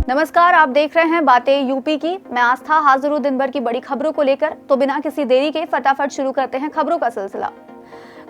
नमस्कार, आप देख रहे हैं बातें यूपी की। मैं आस्था हाजिर हूं दिन भर की बड़ी खबरों को लेकर। तो बिना किसी देरी के फटाफट शुरू करते हैं खबरों का सिलसिला।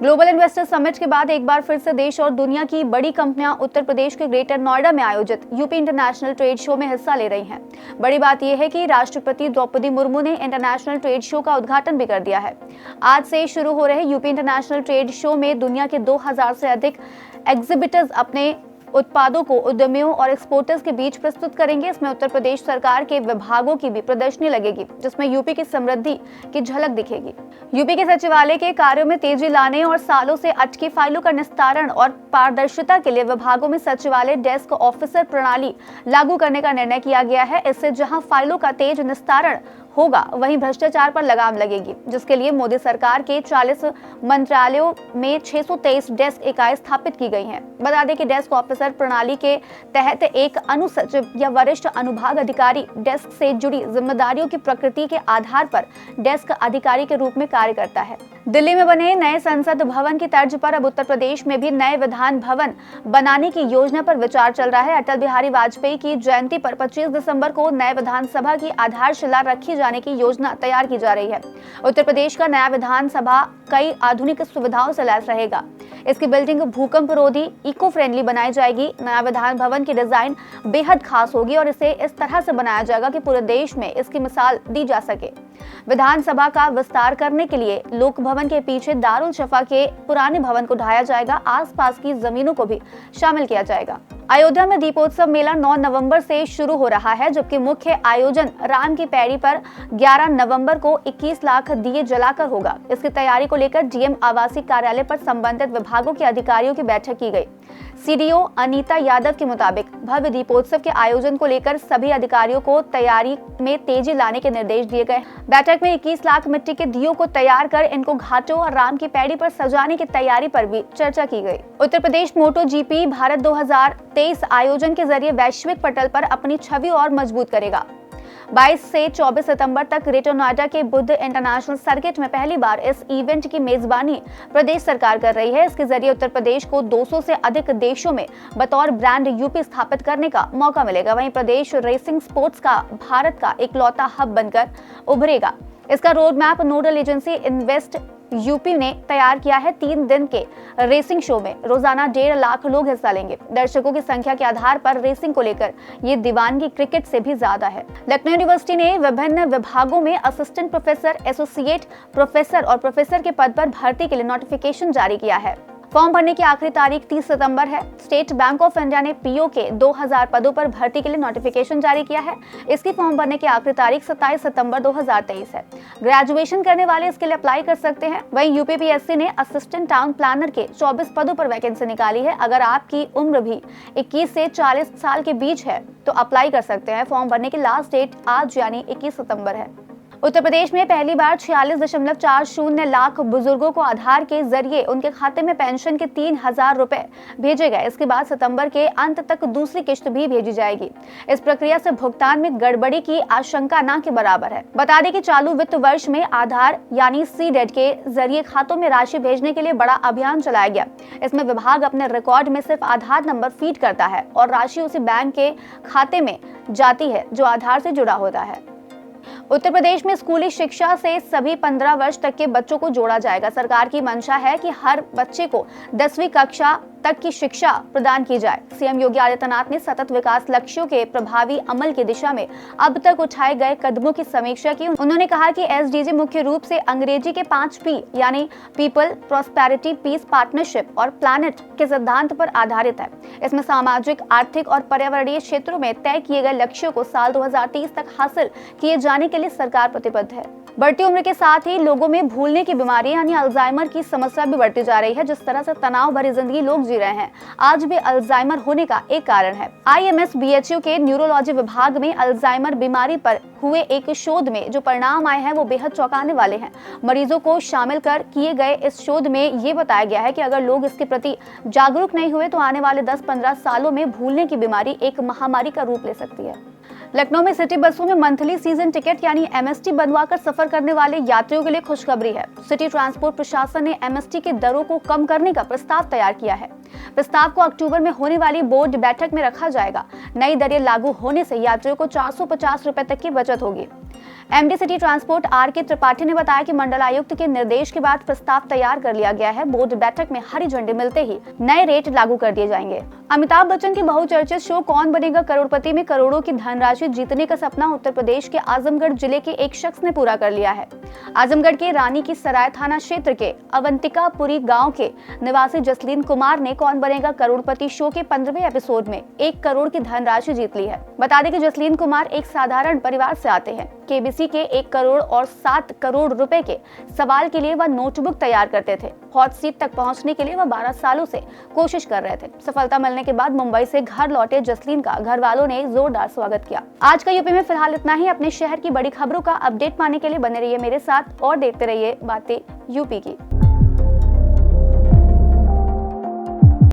ग्लोबल इन्वेस्टर समिट के बाद एक बार फिर से देश और दुनिया की बड़ी कंपनियां उत्तर प्रदेश के ग्रेटर नोएडा में आयोजित यूपी इंटरनेशनल ट्रेड शो में हिस्सा ले रही हैं। बड़ी बात यह है कि राष्ट्रपति द्रौपदी मुर्मू ने इंटरनेशनल ट्रेड शो का उद्घाटन भी कर दिया है। आज से शुरू हो रहे यूपी इंटरनेशनल ट्रेड शो में दुनिया के 2000 से अधिक एग्जिबिटर्स अपने उत्पादों को उद्यमियों और एक्सपोर्टर्स के बीच प्रस्तुत करेंगे। इसमें उत्तर प्रदेश सरकार के विभागों की भी प्रदर्शनी लगेगी, जिसमें यूपी की समृद्धि की झलक दिखेगी। यूपी के सचिवालय के कार्यों में तेजी लाने और सालों से अटकी फाइलों का निस्तारण और पारदर्शिता के लिए विभागों में सचिवालय डेस्क ऑफिसर प्रणाली लागू करने का निर्णय किया गया है। इससे जहां फाइलों का तेज निस्तारण होगा, वहीं भ्रष्टाचार पर लगाम लगेगी, जिसके लिए मोदी सरकार के 40 मंत्रालयों में 623 डेस्क इकाई स्थापित की गई हैं। बता दें कि डेस्क ऑफिसर प्रणाली के तहत एक अनुसचिव या वरिष्ठ अनुभाग अधिकारी डेस्क से जुड़ी जिम्मेदारियों की प्रकृति के आधार पर डेस्क अधिकारी के रूप में कार्य करता है। दिल्ली में बने नए संसद भवन की तर्ज पर अब उत्तर प्रदेश में भी नए विधान भवन बनाने की योजना पर विचार चल रहा है। अटल बिहारी वाजपेयी की जयंती पर 25 दिसंबर को नए विधानसभा की आधारशिला रखी जाने की योजना तैयार की जा रही है। उत्तर प्रदेश का नया विधानसभा कई आधुनिक सुविधाओं से लैस रहेगा। इसकी बिल्डिंग भूकंप रोधी, इको फ्रेंडली बनाई जाएगी। नया विधान भवन की डिजाइन बेहद खास होगी और इसे इस तरह से बनाया जाएगा कि पूरे देश में इसकी मिसाल दी जा सके। विधानसभा का विस्तार करने के लिए लोक भवन के पीछे दारुल शफा के पुराने भवन को ढाया जाएगा। आसपास की जमीनों को भी शामिल किया जाएगा। अयोध्या में दीपोत्सव मेला 9 नवंबर से शुरू हो रहा है, जबकि मुख्य आयोजन राम की पैड़ी पर 11 नवंबर को 21 लाख दिए जलाकर होगा। इसकी तैयारी को लेकर डीएम आवासीय कार्यालय पर संबंधित विभागों के अधिकारियों की बैठक की गई। सीडीओ अनीता यादव के मुताबिक भव्य दीपोत्सव के आयोजन को लेकर सभी अधिकारियों को तैयारी में तेजी लाने के निर्देश दिए गए। बैठक में 21 लाख मिट्टी के दियों को तैयार कर इनको घाटों और राम की पैड़ी पर सजाने की तैयारी पर भी चर्चा की गई। उत्तर प्रदेश मोटो जीपी भारत 2023 आयोजन के जरिए वैश्विक पटल पर अपनी छवि और मजबूत करेगा। 22 से 24 सितंबर तक ग्रेटर नोएडा के बुद्ध इंटरनेशनल सर्किट में पहली बार इस इवेंट की मेजबानी प्रदेश सरकार कर रही है। इसके जरिए उत्तर प्रदेश को 200 से अधिक देशों में बतौर ब्रांड यूपी स्थापित करने का मौका मिलेगा। वहीं प्रदेश रेसिंग स्पोर्ट्स का भारत का इकलौता हब बनकर उभरेगा। इसका road map nodal agency invest UP ने तैयार किया है। 3 दिन के रेसिंग शो में रोजाना 1.5 लाख लोग हिस्सा लेंगे। दर्शकों की संख्या के आधार पर रेसिंग को लेकर ये दीवानगी क्रिकेट से भी ज्यादा है। लखनऊ यूनिवर्सिटी ने विभिन्न विभागों में असिस्टेंट प्रोफेसर, एसोसिएट प्रोफेसर और प्रोफेसर के पद पर भर्ती के लिए नोटिफिकेशन जारी किया है। फॉर्म भरने की आखिरी तारीख 30 सितंबर है। स्टेट बैंक ऑफ इंडिया ने पीओ के 2000 पदों पर भर्ती के लिए नोटिफिकेशन जारी किया है। इसकी फॉर्म भरने की आखिरी तारीख 27 सितंबर 2023 है। ग्रेजुएशन करने वाले इसके लिए अप्लाई कर सकते हैं। वहीं यूपीपीएससी ने असिस्टेंट टाउन प्लानर के 24 पदों पर वैकेंसी निकाली है। अगर आपकी उम्र भी 21 से 40 साल के बीच है तो अप्लाई कर सकते हैं। फॉर्म भरने की लास्ट डेट आज यानी 21 सितंबर है। उत्तर प्रदेश में पहली बार 46.40 लाख बुजुर्गों को आधार के जरिए उनके खाते में पेंशन के 3000 रुपए भेजे गए। इसके बाद सितंबर के अंत तक दूसरी किश्त भी भेजी जाएगी। इस प्रक्रिया से भुगतान में गड़बड़ी की आशंका न के बराबर है। बता दें कि चालू वित्त वर्ष में आधार यानी सीडेड के जरिए खातों में राशि भेजने के लिए बड़ा अभियान चलाया गया। इसमें विभाग अपने रिकॉर्ड में सिर्फ आधार नंबर फीड करता है और राशि उसी बैंक के खाते में जाती है जो आधार से जुड़ा होता है। उत्तर प्रदेश में स्कूली शिक्षा से सभी 15 वर्ष तक के बच्चों को जोड़ा जाएगा। सरकार की मंशा है कि हर बच्चे को 10वीं कक्षा तक की शिक्षा प्रदान की जाए। सीएम योगी आदित्यनाथ ने सतत विकास लक्ष्यों के प्रभावी अमल की दिशा में अब तक उठाए गए कदमों की समीक्षा की। उन्होंने कहा कि एसडीजी मुख्य रूप से अंग्रेजी के 5 पी यानी पीपल, प्रॉस्पेरिटी, पीस, पार्टनरशिप और प्लैनेट के सिद्धांत पर आधारित है। इसमें सामाजिक, आर्थिक और पर्यावरणीय क्षेत्रों में तय किए गए लक्ष्यों को साल 2030 तक हासिल किए जाने के लिए सरकार प्रतिबद्ध है। बढ़ती उम्र के साथ ही लोगों में भूलने की बीमारी यानी अल्जाइमर की समस्या भी बढ़ती जा रही है। जिस तरह से तनाव भरी जिंदगी लोग जी रहे हैं, आज भी अल्जाइमर होने का एक कारण है। आईएमएस बीएचयू के न्यूरोलॉजी विभाग में अल्जाइमर बीमारी पर हुए एक शोध में जो परिणाम आए हैं वो बेहद चौंकाने वाले हैं। मरीजों को शामिल कर किए गए इस शोध में ये बताया गया है कि अगर लोग इसके प्रति जागरूक नहीं हुए तो आने वाले 10-15 सालों में भूलने की बीमारी एक महामारी का रूप ले सकती है। लखनऊ में सिटी बसों में मंथली सीजन टिकट यानी एमएसटी बनवाकर सफर करने वाले यात्रियों के लिए खुशखबरी है। सिटी ट्रांसपोर्ट प्रशासन ने एमएसटी की दरों को कम करने का प्रस्ताव तैयार किया है। प्रस्ताव को अक्टूबर में होने वाली बोर्ड बैठक में रखा जाएगा। नई दरें लागू होने से यात्रियों को 450 रुपए तक की बचत होगी। MD city transport R K. Tripathi ने बताया कि मंडल आयुक्त के निर्देश के बाद प्रस्ताव तैयार कर लिया गया है। बोर्ड बैठक में हरी झंडी मिलते ही नए रेट लागू कर दिए जाएंगे। अमिताभ बच्चन की बहुचर्चित शो कौन बनेगा करोड़पति में करोड़ों की धनराशि जीतने का सपना उत्तर प्रदेश के आजमगढ़ जिले के एक शख्स ने पूरा कर लिया है। आजमगढ़ के रानी की सराय थाना क्षेत्र के अवंतिकापुरी गांव के निवासी जसलीन कुमार ने कौन बनेगा करोड़पति शो के 15वें एपिसोड में 1 करोड़ की धनराशि जीत ली है। बता दें कि जसलीन कुमार एक साधारण परिवार से आते हैं। केबीसी के 1 करोड़ और 7 करोड़ रुपए के सवाल के लिए वह नोटबुक तैयार करते थे। हॉट सीट तक पहुंचने के लिए वह 12 सालों से कोशिश कर रहे थे। सफलता मिलने के बाद मुंबई से घर लौटे जसलीन का घर वालों ने जोरदार स्वागत किया। आज का यूपी में फिलहाल इतना ही। अपने शहर की बड़ी खबरों का अपडेट पाने के लिए बने रहिए मेरे साथ और देखते रहिए बातें यूपी की।